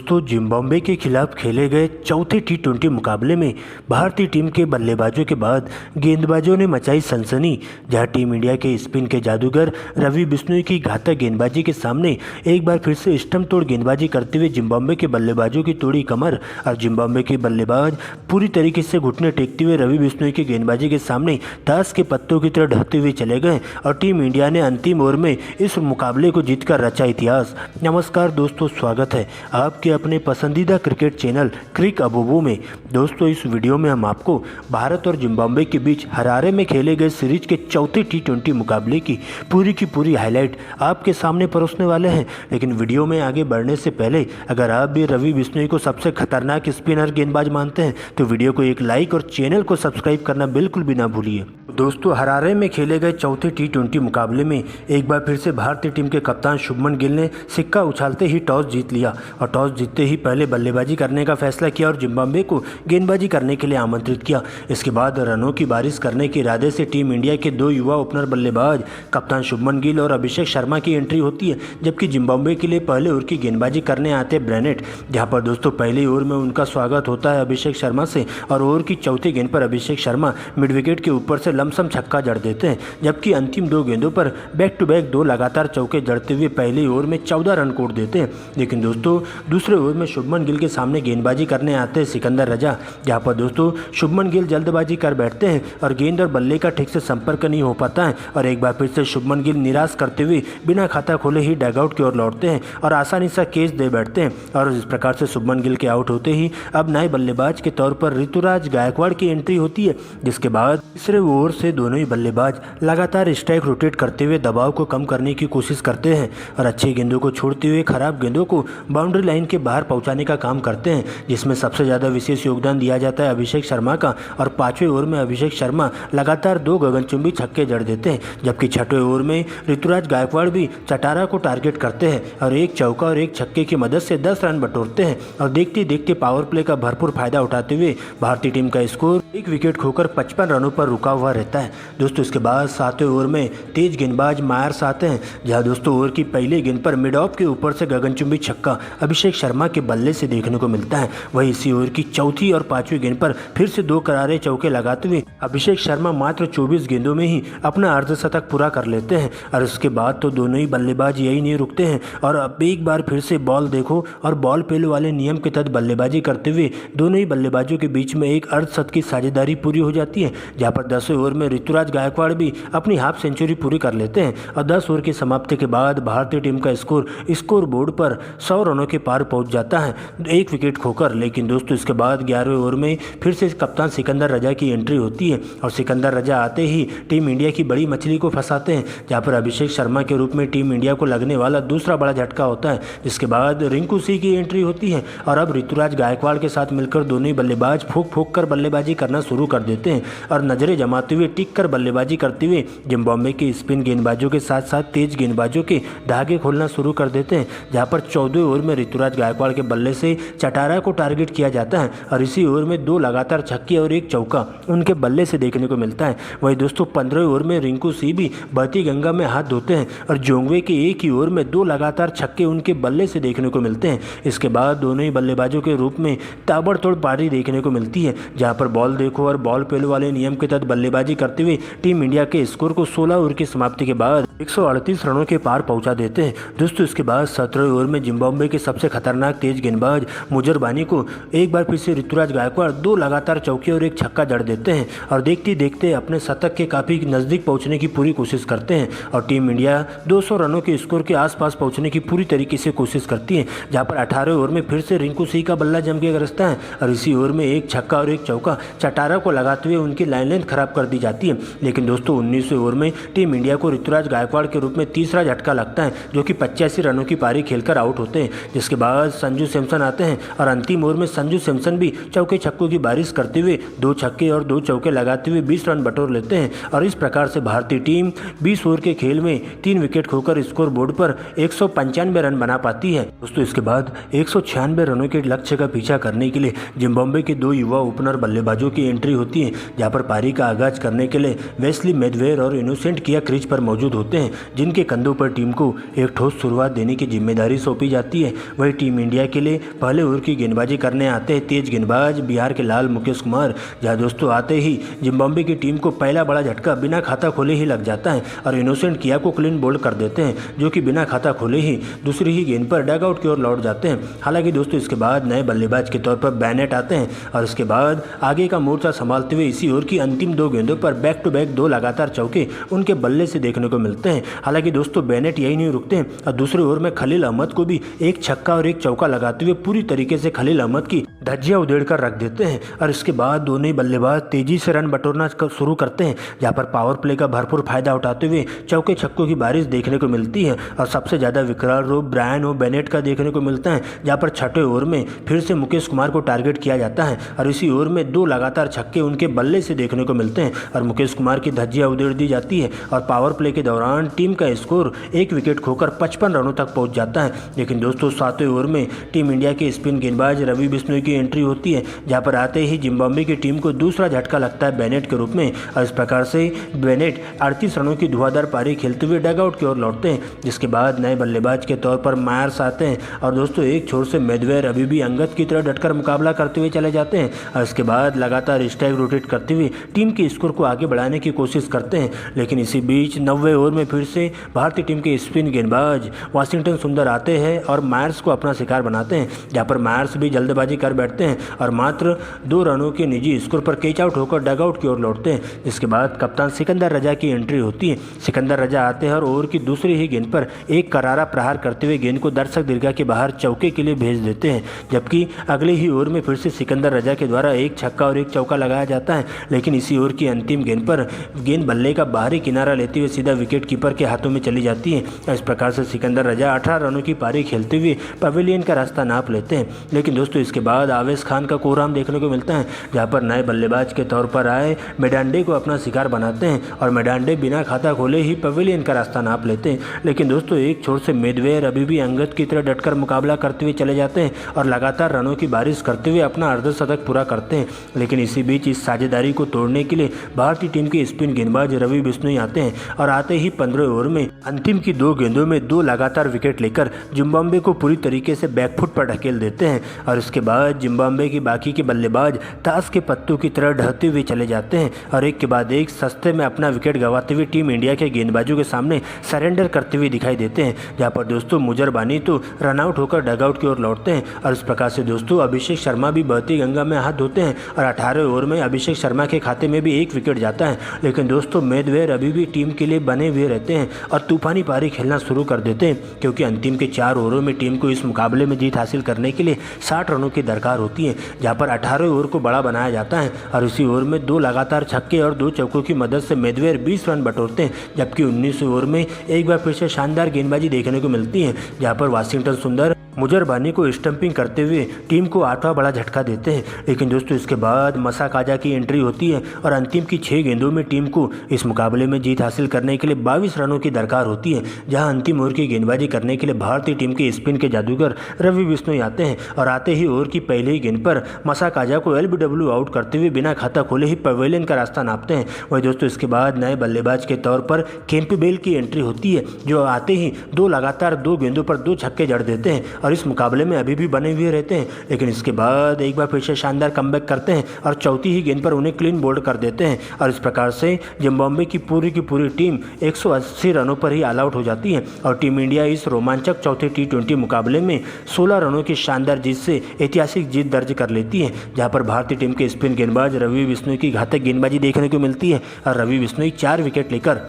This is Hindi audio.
दोस्तों जिम्बाब्वे के खिलाफ खेले गए चौथे टी20 मुकाबले में भारतीय टीम के बल्लेबाजों के बाद गेंदबाजों ने मचाई सनसनी, जहां टीम इंडिया के स्पिन के जादूगर रवि बिश्नोई की घातक गेंदबाजी के सामने एक बार फिर से स्टंप तोड़ गेंदबाजी करते हुए जिम्बाब्वे के बल्लेबाजों की तोड़ी कमर और जिम्बाब्वे के बल्लेबाज पूरी तरीके से घुटने टेकते हुए रवि बिश्नोई की गेंदबाजी के सामने ताश के पत्तों की तरह ढहते हुए चले गए और टीम इंडिया ने अंतिम ओवर में इस मुकाबले को जीतकर रचा इतिहास। नमस्कार दोस्तों, स्वागत है आपके अपने पसंदीदा क्रिकेट चैनल क्रिक अबोबो में। दोस्तों इस वीडियो में हम आपको भारत और जिम्बाब्वे के बीच हरारे में खेले गए सीरीज के चौथे टी20 मुकाबले की पूरी हाईलाइट आपके सामने परोसने वाले हैं। लेकिन वीडियो में आगे बढ़ने से पहले अगर आप भी रवि बिश्नोई को सबसे खतरनाक स्पिनर गेंदबाज मानते हैं तो वीडियो को एक लाइक और चैनल को सब्सक्राइब करना बिल्कुल भी ना भूलिए। दोस्तों हरारे में खेले गए चौथे टी20 मुकाबले में एक बार फिर से भारतीय टीम के कप्तान शुभमन गिल ने सिक्का उछालते ही टॉस जीत लिया और टॉस जीतते ही पहले बल्लेबाजी करने का फैसला किया और जिम्बाब्वे को गेंदबाजी करने के लिए आमंत्रित किया। इसके बाद रनों की बारिश करने के इरादे से टीम इंडिया के दो युवा ओपनर बल्लेबाज कप्तान शुभमन गिल और अभिषेक शर्मा की एंट्री होती है, जबकि जिम्बाब्वे के लिए पहले ओवर की गेंदबाजी करने आते ब्रेनेट, जहां पर दोस्तों पहले ओवर में उनका स्वागत होता है अभिषेक शर्मा से और ओवर की चौथी गेंद पर अभिषेक शर्मा मिड विकेट के ऊपर से लमसम छक्का जड़ देते हैं, जबकि अंतिम दो गेंदों पर बैक टू बैक दो लगातार चौके जड़ते हुए पहले ओवर में 14 रन कोड़ देते हैं। लेकिन दोस्तों दूसरे ओवर में शुभमन गिल के सामने गेंदबाजी करने आते हैं सिकंदर रजा, जहां पर दोस्तों शुभमन गिल जल्दबाजी कर बैठते हैं और गेंद और बल्ले का ठीक से संपर्क नहीं हो पाता है और एक बार फिर से शुभमन गिल निराश करते हुए बिना खाता खोले ही डगआउट की ओर लौटते हैं और आसानी से कैच दे बैठते हैं और इस प्रकार से शुभमन गिल के आउट होते ही अब नए बल्लेबाज के तौर पर ऋतुराज गायकवाड़ की एंट्री होती है, जिसके बाद तीसरे ओवर से दोनों ही बल्लेबाज लगातार स्ट्राइक रोटेट करते हुए दबाव को कम करने की कोशिश करते हैं और अच्छी गेंदों को छोड़ते हुए खराब गेंदों को बाउंड्री लाइन के बाहर पहुंचाने का काम करते हैं, जिसमें सबसे ज़्यादा विशेष योगदान दिया जाता है अभिषेक शर्मा का और पांचवें ओवर में अभिषेक शर्मा लगातार दो गगनचुंबी छक्के जड़ देते हैं, जबकि छठवें ओवर में ऋतुराज गायकवाड़ भी चटारा को टारगेट करते हैं और एक चौका और एक छक्के की मदद से 10 रन बटोरते हैं और देखते देखते पावर प्ले का भरपूर फायदा उठाते हुए भारतीय टीम का स्कोर एक विकेट खोकर 55 रनों पर रुका हुआ रहता है। दोस्तों इसके बाद सातवें ओवर में तेज गेंदबाज मायर्स आते हैं, जहां दोस्तों ओवर की पहली गेंद पर मिड ऑफ के ऊपर से गगनचुंबी छक्का अभिषेक शर्मा के बल्ले से देखने को मिलता है। वहीं इसी ओवर की चौथी और पांचवी गेंद पर फिर से दो करारे चौके लगाते हुए अभिषेक शर्मा मात्र 24 गेंदों में ही अपना अर्धशतक पूरा कर लेते हैं और उसके बाद तो दोनों ही बल्लेबाज यही नहीं रुकते हैं और अब एक बार फिर से बॉल देखो और बॉल पेलो वाले नियम के तहत बल्लेबाजी करते हुए दोनों ही बल्लेबाजों के बीच में एक अर्धशतक की साझेदारी पूरी हो जाती है, जहां पर 10वें ओवर में ऋतुराज गायकवाड़ भी अपनी हाफ सेंचुरी पूरी कर लेते हैं और 10 ओवर की समाप्ति के बाद भारतीय टीम का स्कोर बोर्ड पर 100 रनों के पार पहुंच जाता है एक विकेट खोकर। लेकिन दोस्तों इसके बाद 11वें ओवर में फिर से कप्तान सिकंदर रजा की एंट्री होती है और सिकंदर रजा आते ही टीम इंडिया की बड़ी मछली को फंसाते हैं, जहां पर अभिषेक शर्मा के रूप में टीम इंडिया को लगने वाला दूसरा बड़ा झटका होता है, जिसके बाद रिंकू सिंह की एंट्री होती है और अब ऋतुराज गायकवाड़ के साथ मिलकर दोनों ही बल्लेबाज फूंक कर बल्लेबाजी करना शुरू कर देते हैं और नजरें जमाते हुए टिक कर बल्लेबाजी करते हुए जिम्बाब्वे के स्पिन गेंदबाजों के साथ साथ तेज गेंदबाजों के धागे खोलना शुरू कर देते हैं, जहां पर 14वें ओवर में ऋतुराज गायकवाड़ के बल्ले से चटारा को टारगेट किया जाता है और इसी ओवर में दो लगातार छक्के और एक चौका उनके बल्ले से देखने को मिलता है। वहीं दोस्तों 15वें ओवर में रिंकू सिंह भी बहती गंगा में हाथ धोते हैं और जोंगवे के एक ही ओवर में दो लगातार छक्के उनके बल्ले से देखने को मिलते हैं। इसके बाद दोनों ही बल्लेबाजों के रूप में ताबड़तोड़ पारी देखने को मिलती है, जहां पर बॉल देखो और बॉल पेलो वाले नियम के तहत बल्लेबाजी करते हुए टीम इंडिया के स्कोर को 16 ओवर की समाप्ति के बाद 138 रनों के पार पहुंचा देते हैं। दोस्तों इसके बाद 17वें ओवर में जिम्बाब्वे के सबसे खतरनाक तेज गेंदबाज मुजर बानी को एक बार फिर से ऋतुराज गायकवाड़ दो लगातार चौके और एक छक्का जड़ देते हैं और देखते देखते अपने शतक के काफ़ी नज़दीक पहुंचने की पूरी कोशिश करते हैं और टीम इंडिया 200 रनों के स्कोर के आसपास पहुंचने की पूरी तरीके से कोशिश करती है, जहां पर 18वें ओवर में फिर से रिंकू सिंह का बल्ला जम के गरजता है और इसी ओवर में एक छक्का और एक चौका चटारा को लगाते हुए उनकी लाइन लेंथ खराब कर दी जाती है। लेकिन दोस्तों 19वें ओवर में टीम इंडिया को ऋतुराज गायकवाड़ के रूप में तीसरा झटका लगता है, जो कि 85 रनों की पारी खेलकर आउट होते हैं, जिसके बाद संजू सैमसन आते हैं और अंतिम ओवर में संजू सैमसन भी चौके छक्कों की बारिश करते हुए दो छक्के और दो चौके लगाते हुए 20 रन बटोर लेते हैं और इस प्रकार से भारतीय टीम 20 ओवर के खेल में 3 विकेट खोकर स्कोर बोर्ड पर 195 रन बना पाती है। दोस्तों इसके बाद 196 रनों के लक्ष्य का पीछा करने के लिए जिम्बाब्वे के दो युवा ओपनर बल्लेबाजों की एंट्री होती है, जहां पर पारी का आगाज बल्लेबाज करने के लिए वेस्ली मैथवेयर और इनोसेंट किया क्रीज पर मौजूद होते हैं, जिनके कंधों पर टीम को एक ठोस शुरुआत देने की जिम्मेदारी सौंपी जाती है। वही टीम इंडिया के लिए पहले ओवर की गेंदबाजी करने आते हैं तेज गेंदबाज बिहार के लाल मुकेश कुमार, जहां दोस्तों आते ही जिम्बाब्वे की टीम को पहला बड़ा झटका बिना खाता खोले ही लग जाता है और इनोसेंट किया को क्लीन बोल्ड कर देते हैं, जो कि बिना खाता खोले ही दूसरी ही गेंद पर डगआउट की ओर लौट जाते हैं। हालांकि दोस्तों इसके बाद नए बल्लेबाज के तौर पर बेनेट आते हैं और इसके बाद आगे का मोर्चा संभालते हुए इसी ओवर की अंतिम 2 गेंदों पर बैक टू बैक 2 लगातार चौके उनके बल्ले से देखने को मिलते हैं। हालांकि दोस्तों बेनेट यही नहीं रुकते हैं और दूसरे ओवर में खलील अहमद को भी एक छक्का और एक चौका लगाते हुए पूरी तरीके से खलील अहमद की धज्जियां उधेड़ कर रख देते हैं और इसके बाद दोनों ही बल्लेबाज तेजी से रन बटोरना शुरू करते हैं, जहां पर पावर प्ले का भरपूर फायदा उठाते हुए चौके छक्कों की बारिश देखने को मिलती है और सबसे ज़्यादा विकराल रूप ब्रायन ओ बेनेट का देखने को मिलता है, जहां पर छठे ओवर में फिर से मुकेश कुमार को टारगेट किया जाता है और इसी ओवर में 2 लगातार छक्के उनके बल्ले से देखने को मिलते हैं और मुकेश कुमार की धज्जियां उधेड़ दी जाती है और पावर प्ले के दौरान टीम का स्कोर 1 विकेट खोकर 55 रनों तक पहुंच जाता है। लेकिन दोस्तों 7वें ओवर में टीम इंडिया के स्पिन गेंदबाज रवि बिश्नोई की एंट्री होती है, जहां पर आते ही जिम्बाब्वे की टीम को दूसरा झटका लगता है बेनेट के रूप में और इस प्रकार से बेनेट 38 रनों की धुआंधार पारी खेलते हुए डगआउट की ओर लौटते हैं, जिसके बाद नए बल्लेबाज के तौर पर मायर्स आते हैं और दोस्तों एक छोर से मैथवेयर अभी भी अंगद की तरह डटकर मुकाबला करते हुए चले जाते हैं और इसके बाद लगातार स्ट्राइक रोटेट करते हुए टीम के स्कोर को आगे बढ़ाने की कोशिश करते हैं। लेकिन इसी बीच 90वें ओवर में फिर से भारतीय टीम के स्पिन गेंदबाज वाशिंगटन सुंदर आते हैं और मायर्स को अपना शिकार बनाते हैं, जहां पर मायर्स भी जल्दबाजी कर बैठते हैं और मात्र 2 रनों के निजी स्कोर पर कैच आउट होकर डगआउट की ओर लौटते हैं। जिसके बाद कप्तान सिकंदर रजा की एंट्री होती है। सिकंदर रजा आते हैं और ओवर की दूसरी ही गेंद पर एक करारा प्रहार करते हुए गेंद को दर्शक दीर्घा के बाहर चौके के लिए भेज देते हैं, जबकि अगले ही ओवर में फिर से सिकंदर रजा के द्वारा एक छक्का और एक चौका लगाया जाता है। लेकिन इसी ओवर की अंतिम गेंद पर गेंद बल्ले का बाहरी किनारा लेते हुए सीधा विकेट कीपर के हाथों में चली जाती है। इस प्रकार से सिकंदर रजा 18 रनों की पारी खेलते हुए पवेलियन का रास्ता नाप लेते हैं। लेकिन दोस्तों इसके बाद आवेश खान का कोहराम देखने को मिलता है, जहां पर नए बल्लेबाज के तौर पर आए मेडांडे को अपना शिकार बनाते हैं और मेडांडे बिना खाता खोले ही पवेलियन का रास्ता नाप लेते हैं। लेकिन दोस्तों एक छोर से मैथवेयर अभी भी अंगद की तरह डटकर मुकाबला करते हुए चले जाते हैं और लगातार रनों की बारिश करते हुए अपना अर्धशतक पूरा करते हैं। लेकिन इसी बीच इस साझेदारी को तोड़ने के लिए भारतीय टीम के स्पिन गेंदबाज रवि बिश्नोई आते हैं और आते ही 15वें ओवर में अंतिम की 2 गेंदों में 2 लगातार विकेट लेकर जिम्बाब्वे को पूरी तरीके से बैकफुट पर ढकेल देते हैं और इसके बाद जिम्बाब्वे की बाकी के बल्लेबाज ताश के पत्तों की तरह ढहते हुए चले जाते हैं और एक के बाद एक सस्ते में अपना विकेट गंवाते हुए टीम इंडिया के गेंदबाजों के सामने सरेंडर करते हुए दिखाई देते हैं, जहां पर दोस्तों मुजरबानी तो रनआउट होकर डगआउट की ओर लौटते हैं और इस प्रकार से दोस्तों अभिषेक शर्मा भी बहती गंगा में हाथ धोते हैं और 18वें ओवर में अभिषेक शर्मा के खाते में भी 1 विकेट जाता है। लेकिन दोस्तों मैथवेयर अभी भी टीम के लिए बने हुए रहते हैं और तूफानी पारी खेलना शुरू कर देते हैं, क्योंकि अंतिम के 4 ओवरों में टीम को इस मुकाबले में जीत हासिल करने के लिए 60 रनों की दरकार होती है, जहां पर 18वें ओवर को बड़ा बनाया जाता है और इसी ओवर में 2 लगातार छक्के और 2 चौकों की मदद से मैथवेयर 20 रन बटोरते हैं। जबकि 19वें ओवर में एक बार फिर से शानदार गेंदबाजी देखने को मिलती है, जहां पर वाशिंगटन सुंदर मुजरबानी को स्टंपिंग करते हुए टीम को 8वां बड़ा झटका देते हैं। लेकिन दोस्तों इसके बाद मसा काजा की एंट्री होती है और अंतिम की 6 गेंदों में टीम को इस मुकाबले में जीत हासिल करने के लिए 22 रनों की दरकार होती है, जहां अंतिम ओवर की गेंदबाजी करने के लिए भारतीय टीम के स्पिन के जादूगर रवि बिश्नोई आते हैं और आते ही ओवर की पहली ही गेंद पर मसा काजा को LBW आउट करते हुए बिना खाता खोले ही पवेलियन का रास्ता नापते हैं। वही दोस्तों इसके बाद नए बल्लेबाज के तौर पर कैंपबेल की एंट्री होती है, जो आते ही 2 लगातार 2 गेंदों पर 2 छक्के जड़ देते हैं और इस मुकाबले में अभी भी बने हुए रहते हैं। लेकिन इसके बाद एक बार फिर से शानदार कमबैक करते हैं और चौथी ही गेंद पर उन्हें क्लीन बोल्ड कर देते हैं और इस प्रकार से जिम्बाब्वे की पूरी टीम 180 रनों पर ही ऑल आउट हो जाती है और टीम इंडिया इस रोमांचक चौथे T20 मुकाबले में 16 रनों की शानदार जीत से ऐतिहासिक जीत दर्ज कर लेती है, जहां पर भारतीय टीम के स्पिन गेंदबाज रवि बिश्नोई की घातक गेंदबाजी देखने को मिलती है और रवि बिश्नोई 4 विकेट लेकर